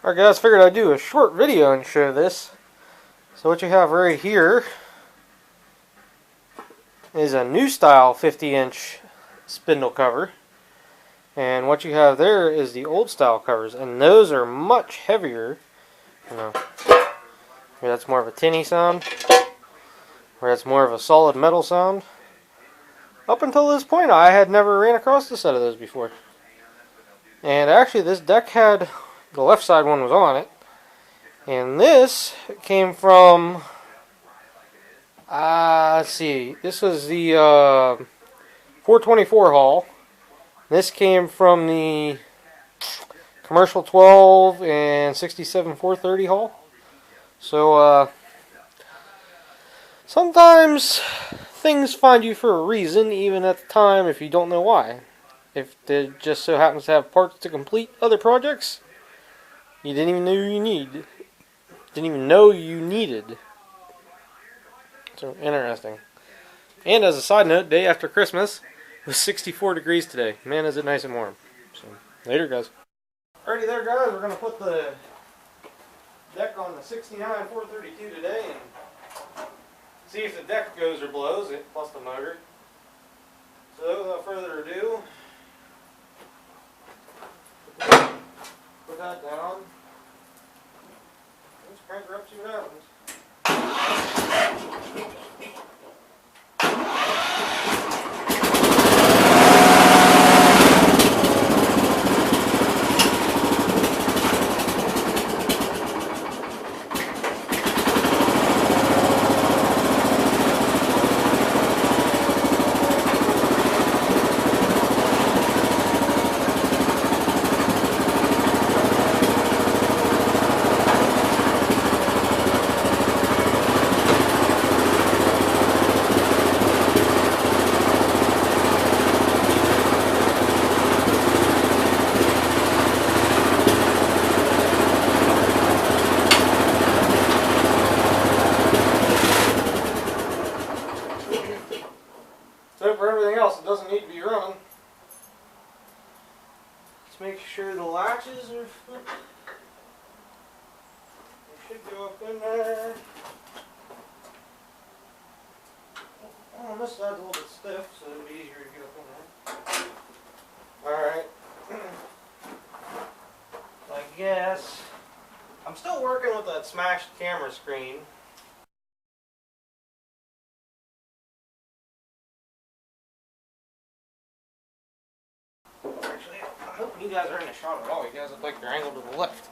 Alright guys, figured I'd do a short video and show this. So what you have right here is a new style 50-inch spindle cover. And what you have there is the old style covers, and those are much heavier. You know, here that's more of a tinny sound, where that's more of a solid metal sound. Up until this point I had never ran across a set of those before. And actually this deck had, the left side one was on it. And this came from, let's see, this was the 424 haul. This came from the commercial 12 and 67 430 haul. So sometimes things find you for a reason, even at the time, if you don't know why. If it just so happens to have parts to complete other projects you didn't even know you need. Didn't even know you needed. So interesting. And as a side note, day after Christmas, it was 64 degrees today. Man, is it nice and warm. So later, guys. Alrighty there, guys. We're gonna put the deck on the 69 432 today and see if the deck goes or blows it, plus the motor. So without further ado, put that down. Let's crank her up, see what happens. So for everything else, it doesn't need to be run. Let's make sure the latches are flipped. They should go up in there. Oh, this side's a little bit stiff, so it'll be easier to get up in there. Alright. I guess I'm still working with that smashed camera screen. Actually, I hope you guys are in the shot at all. You guys look like you're angled to the left.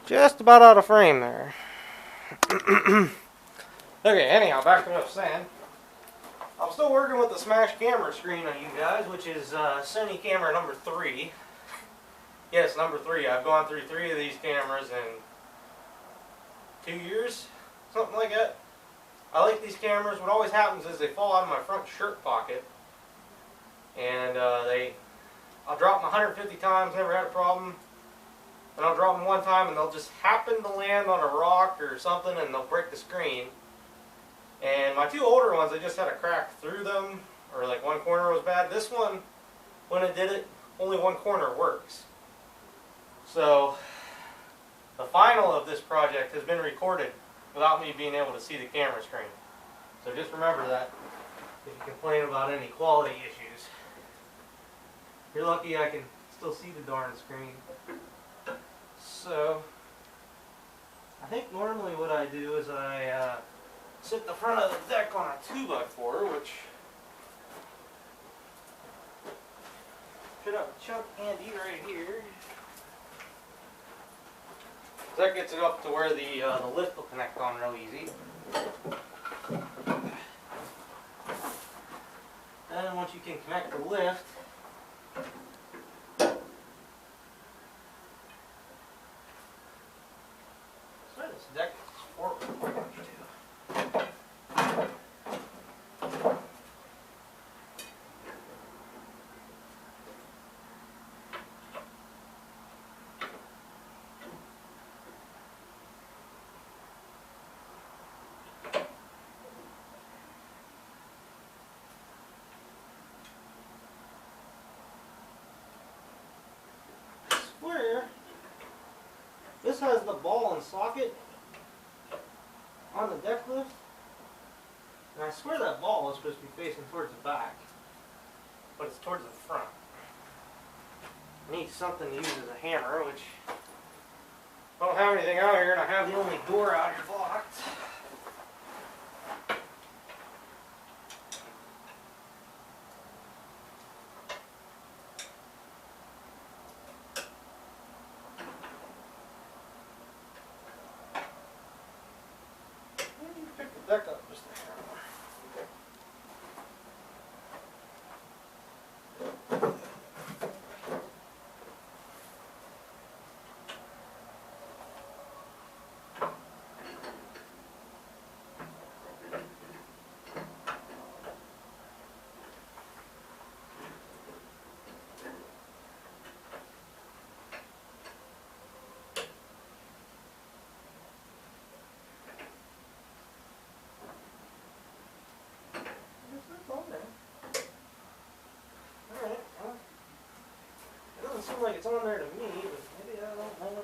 Just about out of frame there. Okay, anyhow, back to what I was saying. I'm still working with the smashed camera screen on you guys, which is Sony camera number 3. Yes, number 3. I've gone through 3 of these cameras in 2 years, something like that. I like these cameras. What always happens is they fall out of my front shirt pocket, and I'll drop them 150 times, never had a problem. And I'll drop them one time and they'll just happen to land on a rock or something and they'll break the screen. And my 2 older ones, they just had a crack through them, or like one corner was bad. This one, when it did it, only one corner works. So the final of this project has been recorded without me being able to see the camera screen. So just remember that if you complain about any quality issues. You're lucky I can still see the darn screen. So I think normally what I do is I sit the front of the deck on a 2x4, which should have a chunk handy right here. That gets it up to where the lift will connect on real easy. And once you can connect the lift, so this deck is forward pretty much too. has the ball and socket on the deck lift. And I swear that ball is supposed to be facing towards the back, but it's towards the front. I need something to use as a hammer, which I don't have anything out here, and I have the only door out here blocked. Maybe pick the deck up just a hair more. Alright, well, it doesn't seem like it's on there to me, but maybe I don't know.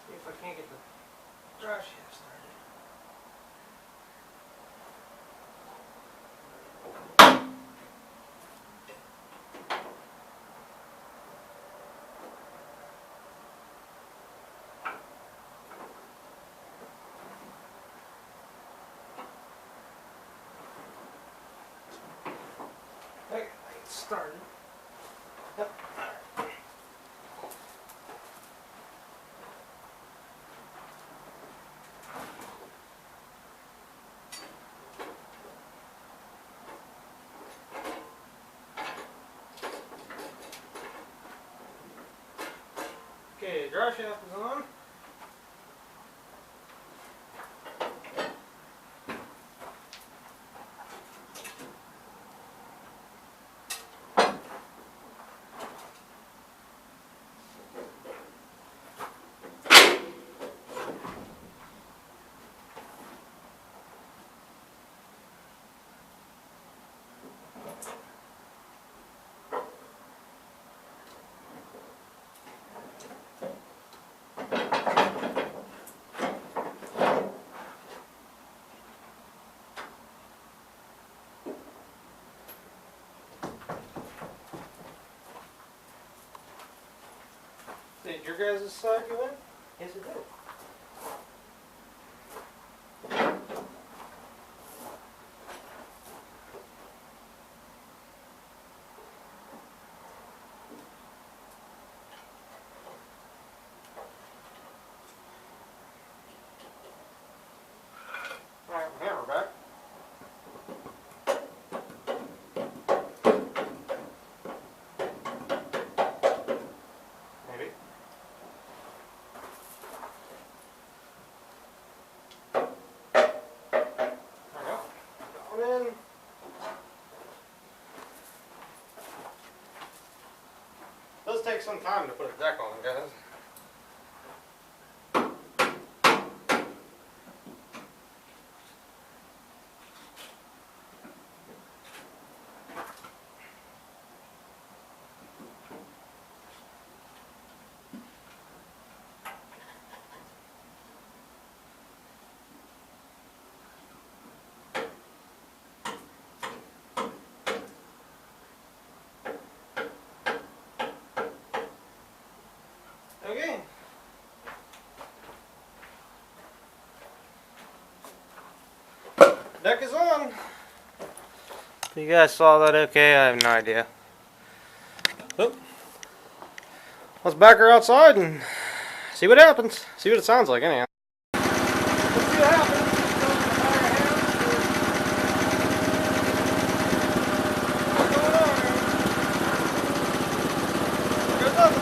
If I can't get the drive shaft started. Okay, it's started. Yep. Okay, drive shaft is on. Did your guys' side go in? Yes, it did. Alright, hammer back. Maybe. In. Does take some time to put a deck on, guys. Okay. Deck is on. You guys saw that okay? I have no idea. Oh. Let's back her outside and see what happens. See what it sounds like anyhow. Let's see what happens. What's going on here? Goes up.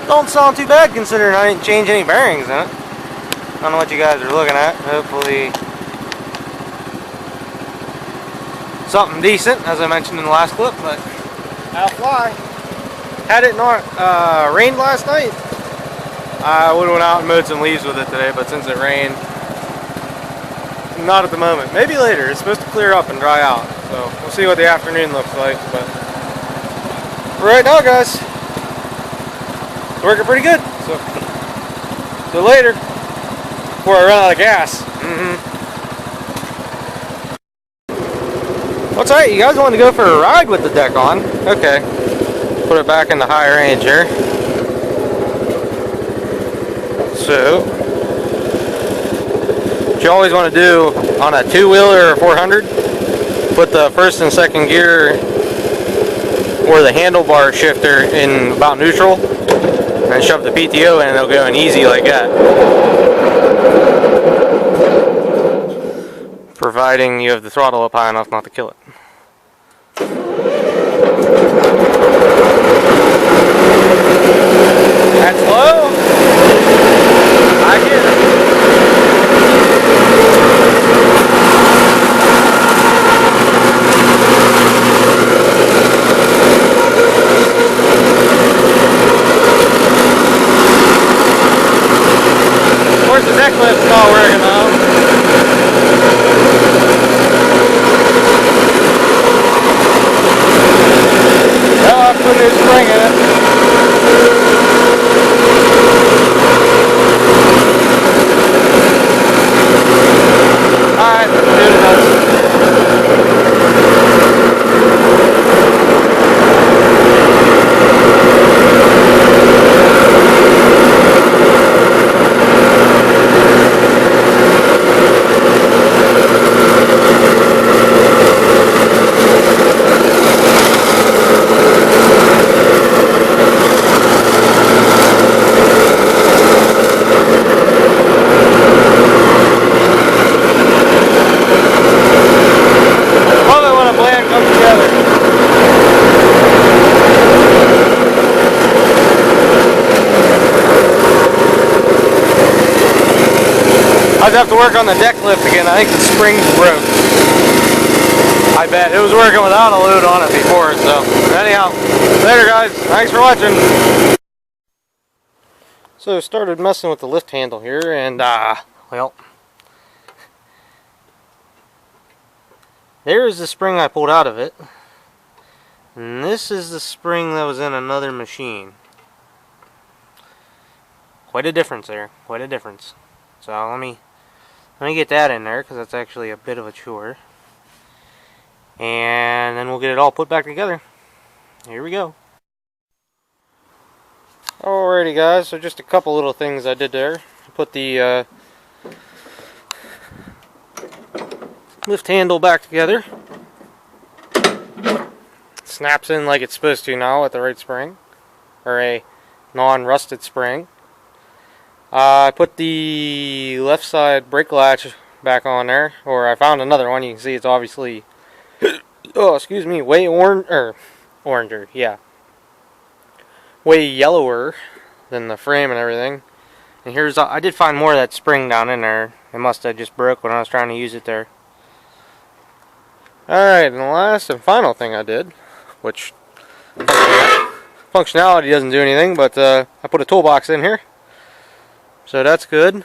Don't sound too bad considering I didn't change any bearings in it. I don't know what you guys are looking at. Hopefully something decent, as I mentioned in the last clip, but I'll fly. Had it not rained last night, I would have went out and mowed some leaves with it today, but since it rained, not at the moment. Maybe later. It's supposed to clear up and dry out, so we'll see what the afternoon looks like. But right now, guys, it's working pretty good. So later, before I run out of gas. What's alright? You guys want to go for a ride with the deck on? Okay. Put it back in the high range here. So, what you always want to do on a two-wheeler or 400, put the first and second gear or the handlebar shifter in about neutral and shove the PTO in and it'll go in easy like that. Providing you have the throttle up high enough not to kill it. That's low. I get it. Of course, the deck lift's not working though. Well, I'll put a new spring in it. Alright, let's do it. I have to work on the deck lift again. I think the spring's broke. I bet. It was working without a load on it before, so anyhow, later guys. Thanks for watching. So started messing with the lift handle here and well, there's the spring I pulled out of it. And this is the spring that was in another machine. Quite a difference there. Quite a difference. So let me get that in there because that's actually a bit of a chore. And then we'll get it all put back together. Here we go. Alrighty guys, so just a couple little things I did there. Put the lift handle back together. Snaps in like it's supposed to now with the right spring. Or a non-rusted spring. I put the left side brake latch back on there, or I found another one. You can see it's obviously, oh excuse me, way oranger, yeah, way yellower than the frame and everything. And here's, I did find more of that spring down in there. It must have just broke when I was trying to use it there. Alright, and the last and final thing I did, which functionality doesn't do anything, but I put a toolbox in here. So that's good.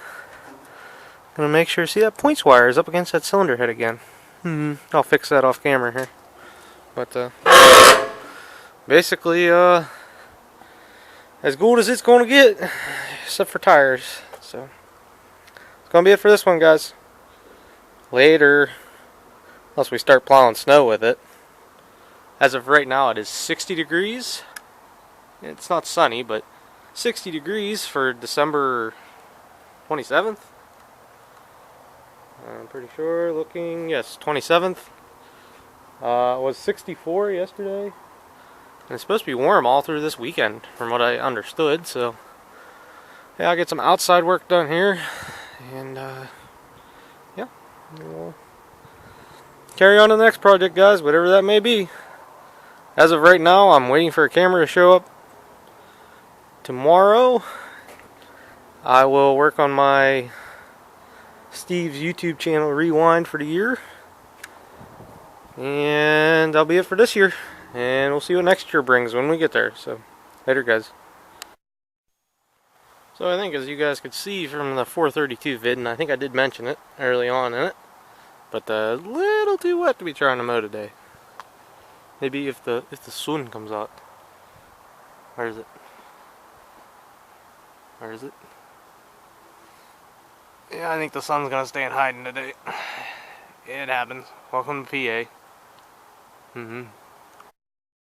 Gonna make sure, see that points wire is up against that cylinder head again. I'll fix that off camera here. But basically as good as it's gonna get, except for tires. So it's gonna be it for this one, guys. Later, unless we start plowing snow with it. As of right now, it is 60 degrees. It's not sunny, but 60 degrees for December 27th. I'm pretty sure, looking, yes, 27th. It was 64 yesterday. And it's supposed to be warm all through this weekend, from what I understood. So, yeah, I'll get some outside work done here. And, yeah, we'll carry on to the next project, guys, whatever that may be. As of right now, I'm waiting for a camera to show up tomorrow I will work on my Steve's YouTube channel Rewind for the year. And that'll be it for this year. And we'll see what next year brings when we get there. So, later guys. So I think as you guys could see from the 432 vid, and I think I did mention it early on in it, but a little too wet to be trying to mow today. Maybe if the sun comes out. Where is it? Where is it? Yeah, I think the sun's gonna stay in hiding today. It happens. Welcome to PA.